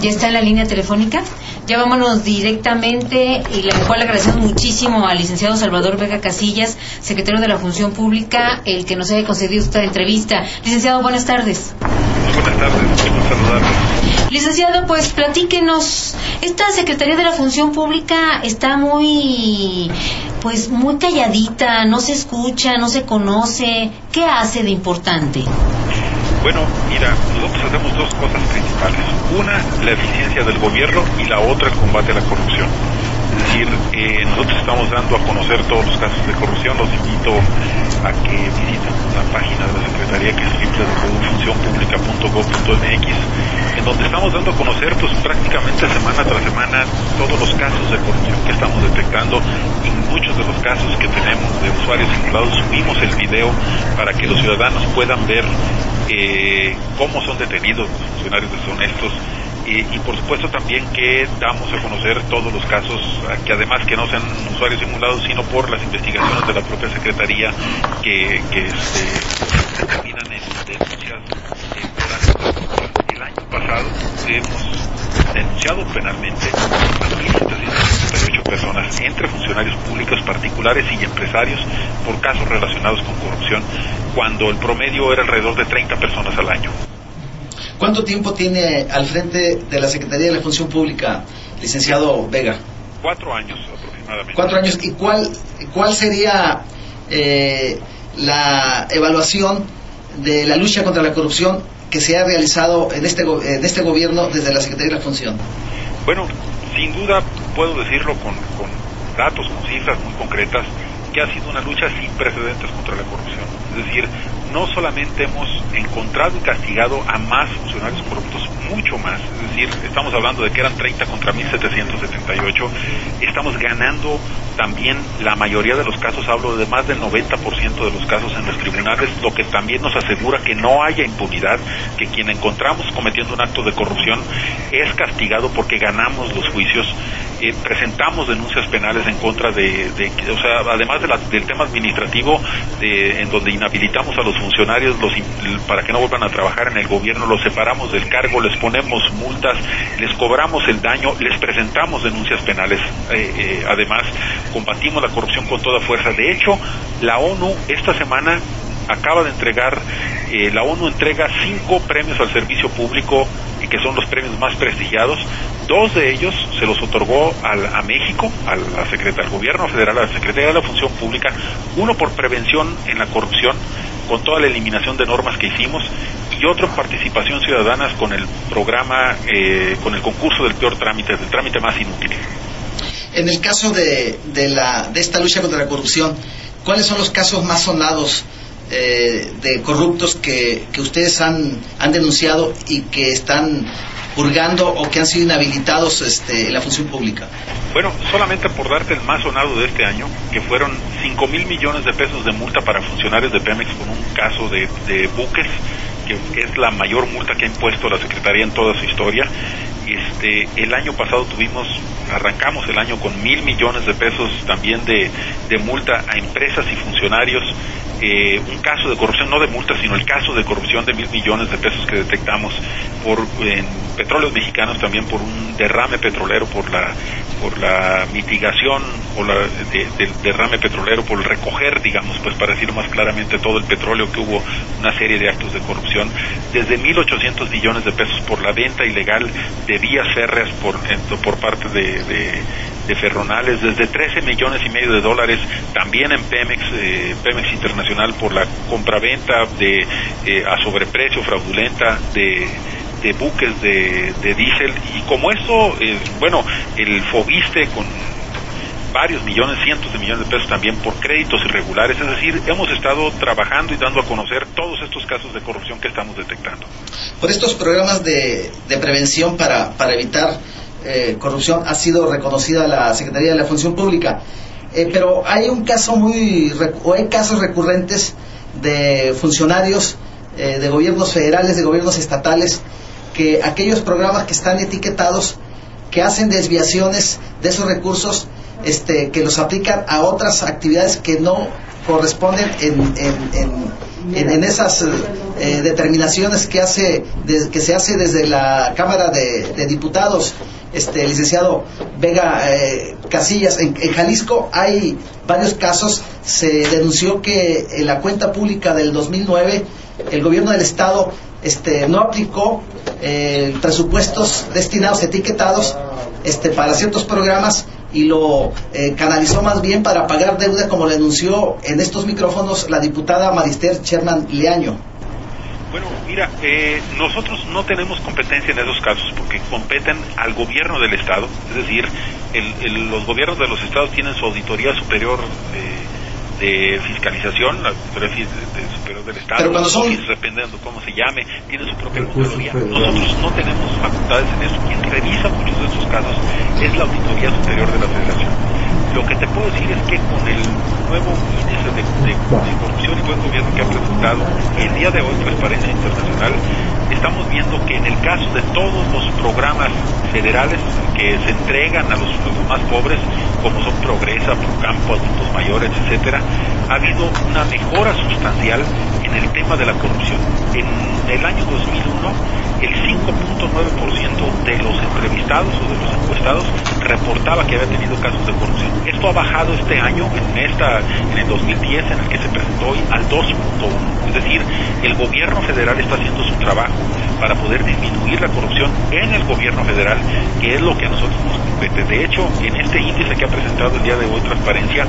Ya está en la línea telefónica. Ya vámonos directamente, y la cual agradecemos muchísimo al licenciado Salvador Vega Casillas, secretario de la Función Pública, el que nos haya concedido esta entrevista. Licenciado, buenas tardes. Buenas tardes, quiero saludarlos. Licenciado, pues platíquenos. Esta Secretaría de la Función Pública está muy calladita, no se escucha, no se conoce. ¿Qué hace de importante? Bueno, mira, nosotros hacemos dos cosas principales. Una, la eficiencia del gobierno, y la otra, el combate a la corrupción. Es decir, nosotros estamos dando a conocer todos los casos de corrupción. Los invito a que visiten la página de la Secretaría, que es www.funcionpublica.gov.mx, en donde estamos dando a conocer pues prácticamente semana tras semana todos los casos de corrupción que estamos detectando, y muchos de los casos que tenemos de usuarios vinculados subimos el video para que los ciudadanos puedan ver cómo son detenidos los funcionarios deshonestos, y por supuesto también que damos a conocer todos los casos, que además que no sean usuarios simulados, sino por las investigaciones de la propia Secretaría que se terminan en denuncias penales. El año pasado hemos denunciado penalmente a 1.768 personas, entre funcionarios públicos, particulares y empresarios, por casos relacionados con corrupción, cuando el promedio era alrededor de 30 personas al año. ¿Cuánto tiempo tiene al frente de la Secretaría de la Función Pública, licenciado Vega? 4 años aproximadamente. 4 años. ¿Y cuál sería la evaluación de la lucha contra la corrupción que se ha realizado en este gobierno desde la Secretaría de la Función? Bueno, sin duda puedo decirlo con datos, con cifras muy concretas, que ha sido una lucha sin precedentes contra la corrupción. Es decir, no solamente hemos encontrado y castigado a más funcionarios corruptos, mucho más. Es decir, estamos hablando de que eran 30 contra 1.778. Estamos ganando también la mayoría de los casos, hablo de más del 90% de los casos en los tribunales, lo que también nos asegura que no haya impunidad, que quien encontramos cometiendo un acto de corrupción es castigado porque ganamos los juicios. Presentamos denuncias penales en contra además del tema administrativo, en donde inhabilitamos a los funcionarios para que no vuelvan a trabajar en el gobierno, los separamos del cargo, les ponemos multas, les cobramos el daño, les presentamos denuncias penales. Además, combatimos la corrupción con toda fuerza. De hecho, la ONU esta semana acaba de entregar, la ONU entrega 5 premios al servicio público, que son los premios más prestigiados. 2 de ellos se los otorgó a México, al gobierno federal, a la Secretaría de la Función Pública. Uno por prevención en la corrupción, con toda la eliminación de normas que hicimos, y otro en participación ciudadana con el programa, con el concurso del peor trámite, del trámite más inútil. En el caso de esta lucha contra la corrupción, ¿cuáles son los casos más sonados de corruptos que ustedes han denunciado y que están purgando o que han sido inhabilitados en la función pública? Bueno, solamente por darte el más sonado de este año, que fueron 5,000 millones de pesos de multa para funcionarios de Pemex con un caso de buques, que es la mayor multa que ha impuesto la Secretaría en toda su historia. El año pasado arrancamos el año con 1,000 millones de pesos también de multa a empresas y funcionarios. Un caso de corrupción, no de multa, sino el caso de corrupción de 1,000 millones de pesos que detectamos en Petróleos Mexicanos, también por un derrame petrolero, por la mitigación del derrame petrolero, por el recoger, digamos, pues para decirlo más claramente, todo el petróleo, que hubo una serie de actos de corrupción, desde 1,800 millones de pesos por la venta ilegal de vías férreas por parte de Ferronales, desde 13,5 millones de dólares también en Pemex Internacional por la compraventa a sobreprecio fraudulenta de buques de diésel. Y como eso, el Fobiste con varios millones, cientos de millones de pesos también por créditos irregulares. Es decir, hemos estado trabajando y dando a conocer todos estos casos de corrupción que estamos detectando. Por estos programas de prevención para evitar corrupción ha sido reconocida la Secretaría de la Función Pública, pero hay hay casos recurrentes de funcionarios de gobiernos federales, de gobiernos estatales, que aquellos programas que están etiquetados, que hacen desviaciones de esos recursos, que los aplican a otras actividades que no corresponden en esas determinaciones que se hace desde la Cámara de Diputados, licenciado Vega Casillas. En Jalisco hay varios casos. Se denunció que en la cuenta pública del 2009 el gobierno del estado no aplicó presupuestos destinados, etiquetados para ciertos programas, y lo canalizó más bien para pagar deuda, como le denunció en estos micrófonos la diputada Marister Sherman Leaño. Bueno, mira, nosotros no tenemos competencia en esos casos porque competen al gobierno del estado, es decir, los gobiernos de los estados tienen su auditoría superior de fiscalización, la auditoría superior del estado, pero cuando son... dependiendo cómo se llame, tiene su propia auditoría. Nosotros no tenemos facultades en eso. Quien revisa muchos de estos casos es la auditoría superior de la federación. Lo que te puedo decir es que con el nuevo índice de corrupción y buen gobierno que ha presentado el día de hoy Transparencia Internacional, estamos viendo que en el caso de todos los programas federales que se entregan a los más pobres, como son Progresa, Procampo, Adultos Mayores, etcétera, ha habido una mejora sustancial en el tema de la corrupción. En el año 2001, el 5.9% de los entrevistados o de los encuestados reportaba que había tenido casos de corrupción. Esto ha bajado este año, en el 2010, en el que se presentó hoy, al 2.1. Es decir, el gobierno federal está haciendo su trabajo para poder disminuir la corrupción en el gobierno federal, que es lo que a nosotros nos compete. De hecho, en este índice que ha presentado el día de hoy Transparencia,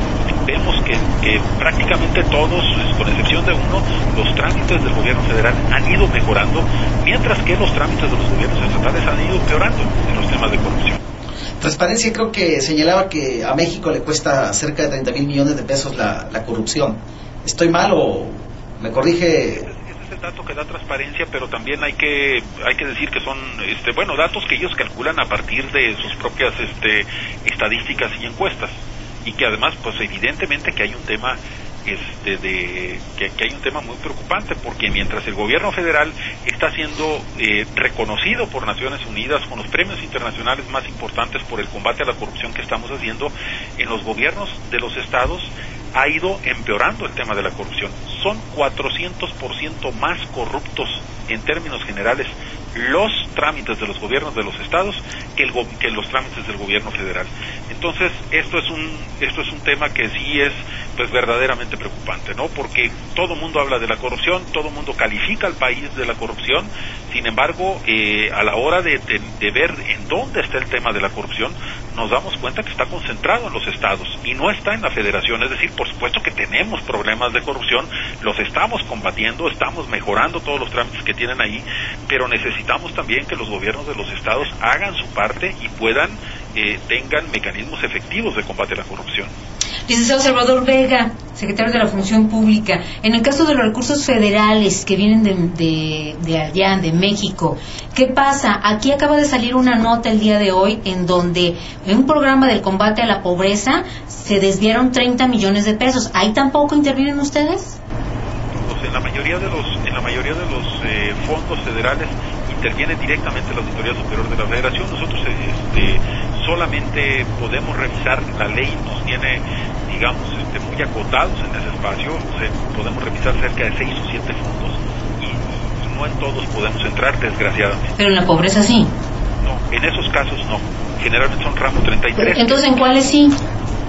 vemos que prácticamente todos, con excepción de uno, los trámites del gobierno federal han ido mejorando, mientras que los trámites de los gobiernos estatales han ido empeorando en los temas de corrupción. Transparencia creo que señalaba que a México le cuesta cerca de 30,000 millones de pesos la corrupción. ¿Estoy mal o me corrige? Ese es el dato que da Transparencia, pero también hay que decir que son datos que ellos calculan a partir de sus propias estadísticas y encuestas, y que además pues evidentemente que hay un tema que hay un tema muy preocupante, porque mientras el gobierno federal está siendo reconocido por Naciones Unidas con los premios internacionales más importantes por el combate a la corrupción que estamos haciendo, en los gobiernos de los estados ha ido empeorando el tema de la corrupción. Son 400% más corruptos en términos generales los trámites de los gobiernos de los estados que los trámites del gobierno federal. Entonces, esto es un tema que sí es pues verdaderamente preocupante, ¿no? Porque todo el mundo habla de la corrupción, todo el mundo califica al país de la corrupción. Sin embargo, a la hora de ver en dónde está el tema de la corrupción, nos damos cuenta que está concentrado en los estados y no está en la federación. Es decir, por supuesto que tenemos problemas de corrupción, los estamos combatiendo, estamos mejorando todos los trámites que tienen ahí, pero necesitamos también que los gobiernos de los estados hagan su parte y tengan mecanismos efectivos de combate a la corrupción. Licenciado Salvador Vega, secretario de la Función Pública, en el caso de los recursos federales que vienen de allá, de México, ¿qué pasa? Aquí acaba de salir una nota el día de hoy en donde en un programa del combate a la pobreza se desviaron 30 millones de pesos. ¿Ahí tampoco intervienen ustedes? Pues en la mayoría de los fondos federales interviene directamente la Auditoría Superior de la Federación. Nosotros solamente podemos revisar, la ley nos tiene, digamos, muy acotados en ese espacio. Podemos revisar cerca de 6 o 7 fondos y no en todos podemos entrar, desgraciadamente. Pero en la pobreza sí. No, en esos casos no. Generalmente son ramo 33. Entonces, ¿en cuáles sí?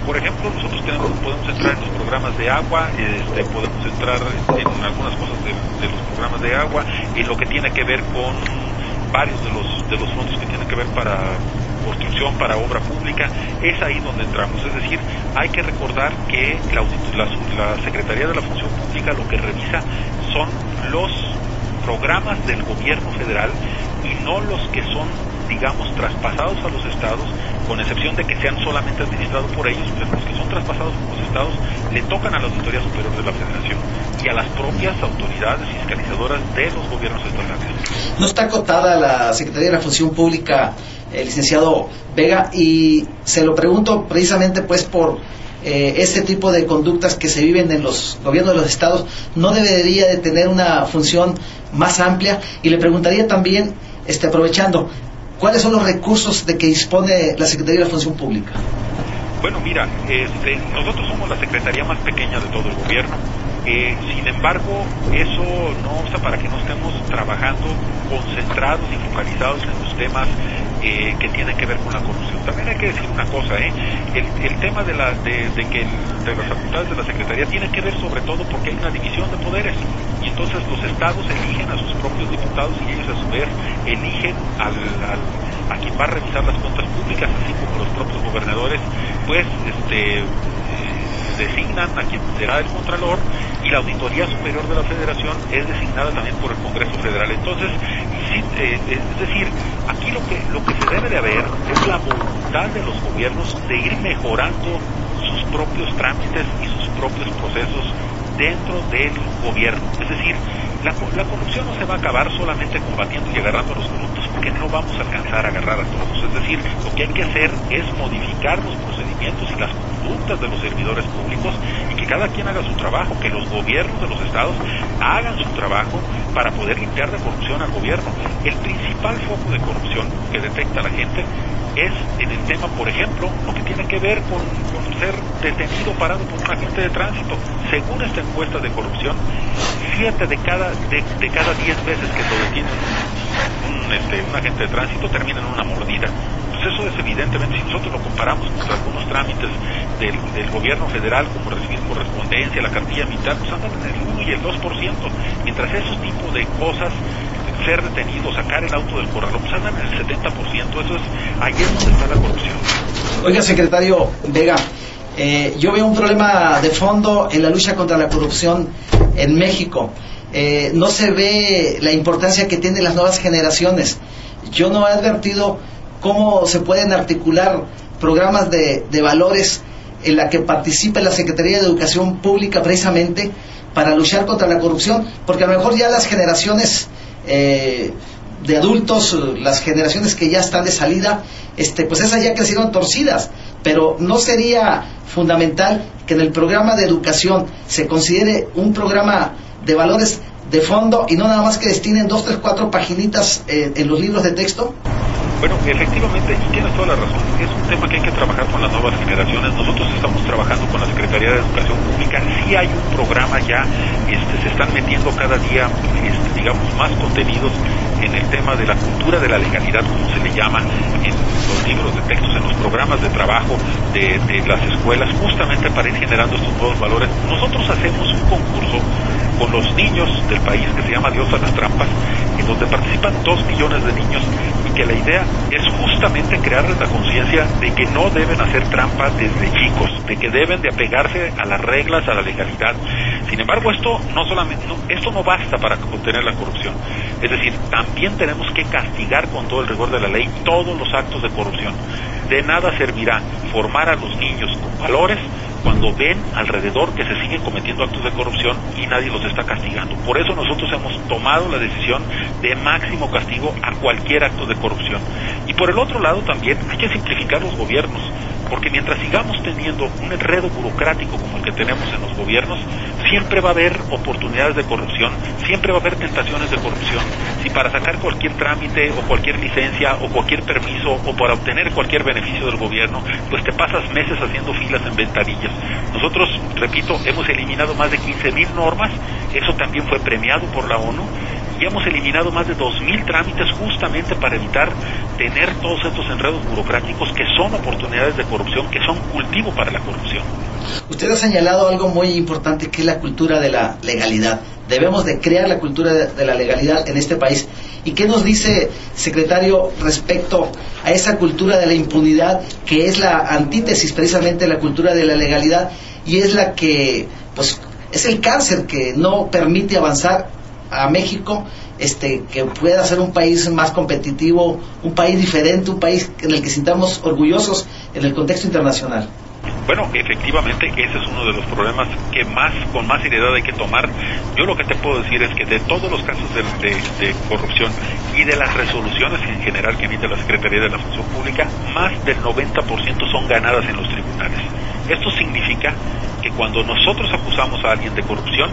Por ejemplo, nosotros podemos entrar en los programas de agua, podemos entrar en algunas cosas de los programas de agua, en lo que tiene que ver con varios de los fondos que tienen que ver para construcción, para obra pública. Es ahí donde entramos. Es decir, hay que recordar que la Secretaría de la Función Pública lo que revisa son los programas del gobierno federal y no los que son, digamos, traspasados a los estados, con excepción de que sean solamente administrados por ellos. Pero los que son traspasados por los estados le tocan a la Auditoría Superior de la Federación y a las propias autoridades fiscalizadoras de los gobiernos estatales. No está acotada la Secretaría de la Función Pública, licenciado Vega, y se lo pregunto precisamente pues por este tipo de conductas que se viven en los gobiernos de los estados. ¿No debería de tener una función más amplia? Y le preguntaría también, aprovechando, ¿cuáles son los recursos de que dispone la Secretaría de la Función Pública? Bueno, mira, nosotros somos la secretaría más pequeña de todo el gobierno. Sin embargo, eso no obsta para que no estemos trabajando concentrados y focalizados en los temas que tienen que ver con la corrupción. También hay que decir una cosa, el tema de las facultades de la Secretaría tiene que ver sobre todo porque hay una división de poderes, y entonces los estados eligen a sus propios diputados y ellos a su vez eligen a quien va a revisar las cuentas públicas, así como los propios gobernadores pues designan a quien será el Contralor, y la Auditoría Superior de la Federación es designada también por el Congreso Federal. Entonces, es decir, aquí lo que se debe de haber es la voluntad de los gobiernos de ir mejorando sus propios trámites y sus propios procesos dentro del gobierno. Es decir, la corrupción no se va a acabar solamente combatiendo y agarrando a los corruptos, porque no vamos a alcanzar a agarrar a todos. Es decir, lo que hay que hacer es modificar los procedimientos y las conductas de los servidores públicos, y que cada quien haga su trabajo, que los gobiernos de los estados hagan su trabajo para poder limpiar de corrupción al gobierno. El principal foco de corrupción que detecta la gente es en el tema, por ejemplo, lo que tiene que ver con ser detenido, parado por un agente de tránsito. Según esta encuesta de corrupción, 7 de cada 10 veces que lo detiene un agente de tránsito termina en una mordida. Pues eso es evidentemente, si nosotros lo comparamos con algunos trámites del gobierno federal, como recibir correspondencia, la cartilla militar, pues andan en el 1 y el 2%, mientras esos tipos de cosas, ser detenido, sacar el auto del corralón, pues andan en el 70%. Eso es, ahí es donde está la corrupción. Oiga, secretario Vega, yo veo un problema de fondo en la lucha contra la corrupción en México. No se ve la importancia que tienen las nuevas generaciones. Yo no he advertido cómo se pueden articular programas de valores en la que participe la Secretaría de Educación Pública precisamente para luchar contra la corrupción, porque a lo mejor ya las generaciones de adultos, las generaciones que ya están de salida, pues esas ya crecieron torcidas, pero ¿no sería fundamental que en el programa de educación se considere un programa de valores de fondo y no nada más que destinen 2, 3, 4 paginitas en los libros de texto? Bueno, efectivamente, y tienes toda la razón, es un tema que hay que trabajar con las nuevas generaciones. Nosotros estamos trabajando con la Secretaría de Educación Pública, sí hay un programa ya, se están metiendo cada día, digamos, más contenidos en el tema de la cultura de la legalidad, como se le llama, en los libros de textos, en los programas de trabajo de las escuelas, justamente para ir generando estos nuevos valores. Nosotros hacemos un concurso con los niños del país que se llama Dios a las trampas, en donde participan 2 millones de niños, y que la idea es justamente crearles la conciencia de que no deben hacer trampas desde chicos, de que deben de apegarse a las reglas, a la legalidad. Sin embargo, esto no basta para contener la corrupción. Es decir, también tenemos que castigar con todo el rigor de la ley todos los actos de corrupción. De nada servirá formar a los niños con valores cuando ven alrededor que se siguen cometiendo actos de corrupción y nadie los está castigando. Por eso nosotros hemos tomado la decisión de máximo castigo a cualquier acto de corrupción. Y por el otro lado también hay que simplificar los gobiernos, porque mientras sigamos teniendo un enredo burocrático como el que tenemos en los gobiernos, siempre va a haber oportunidades de corrupción, siempre va a haber tentaciones de corrupción. Si para sacar cualquier trámite o cualquier licencia o cualquier permiso o para obtener cualquier beneficio del gobierno, pues te pasas meses haciendo filas en ventanillas. Nosotros, repito, hemos eliminado más de 15,000 normas, eso también fue premiado por la ONU, y hemos eliminado más de 2,000 trámites justamente para evitar tener todos estos enredos burocráticos que son oportunidades de corrupción, que son cultivo para la corrupción. Usted ha señalado algo muy importante, que es la cultura de la legalidad. Debemos de crear la cultura de la legalidad en este país. ¿Y qué nos dice, secretario, respecto a esa cultura de la impunidad, que es la antítesis precisamente de la cultura de la legalidad y es la que, pues, es el cáncer que no permite avanzar a México, que pueda ser un país más competitivo, un país diferente, un país en el que sintamos orgullosos en el contexto internacional? Bueno, efectivamente, ese es uno de los problemas que con más seriedad hay que tomar. Yo lo que te puedo decir es que de todos los casos de corrupción y de las resoluciones en general que emite la Secretaría de la Función Pública, más del 90% son ganadas en los tribunales. Esto significa que cuando nosotros acusamos a alguien de corrupción,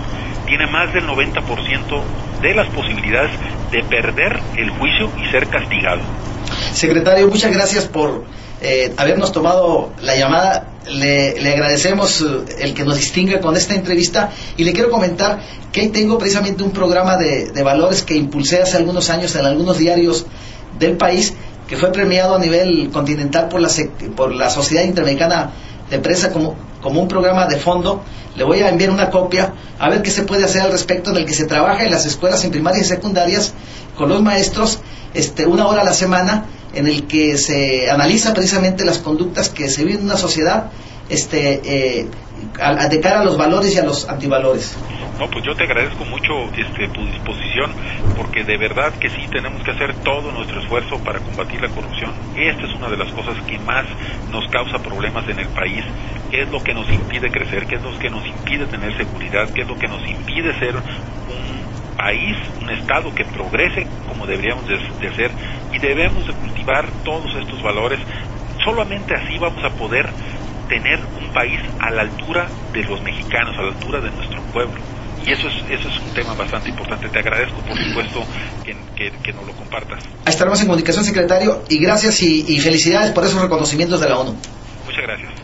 tiene más del 90% de las posibilidades de perder el juicio y ser castigado. Secretario, muchas gracias por habernos tomado la llamada. Le agradecemos el que nos distinga con esta entrevista, y le quiero comentar que ahí tengo precisamente un programa de valores que impulsé hace algunos años en algunos diarios del país, que fue premiado a nivel continental por la Sociedad Interamericana de Prensa como un programa de fondo. Le voy a enviar una copia a ver qué se puede hacer al respecto, en el que se trabaja en las escuelas en primarias y secundarias con los maestros 1 hora a la semana, en el que se analiza precisamente las conductas que se viven en una sociedad de cara a los valores y a los antivalores. No, pues yo te agradezco mucho tu disposición, porque de verdad que sí tenemos que hacer todo nuestro esfuerzo para combatir la corrupción. Esta es una de las cosas que más nos causa problemas en el país. ¿Qué es lo que nos impide crecer? ¿Qué es lo que nos impide tener seguridad? ¿Qué es lo que nos impide ser un país, un estado que progrese como deberíamos de ser? Y debemos de cultivar todos estos valores. Solamente así vamos a poder tener un país a la altura de los mexicanos, a la altura de nuestro pueblo. Y eso es un tema bastante importante. Te agradezco, por supuesto, que nos lo compartas. Estaremos en comunicación, secretario, y gracias y felicidades por esos reconocimientos de la ONU. Muchas gracias.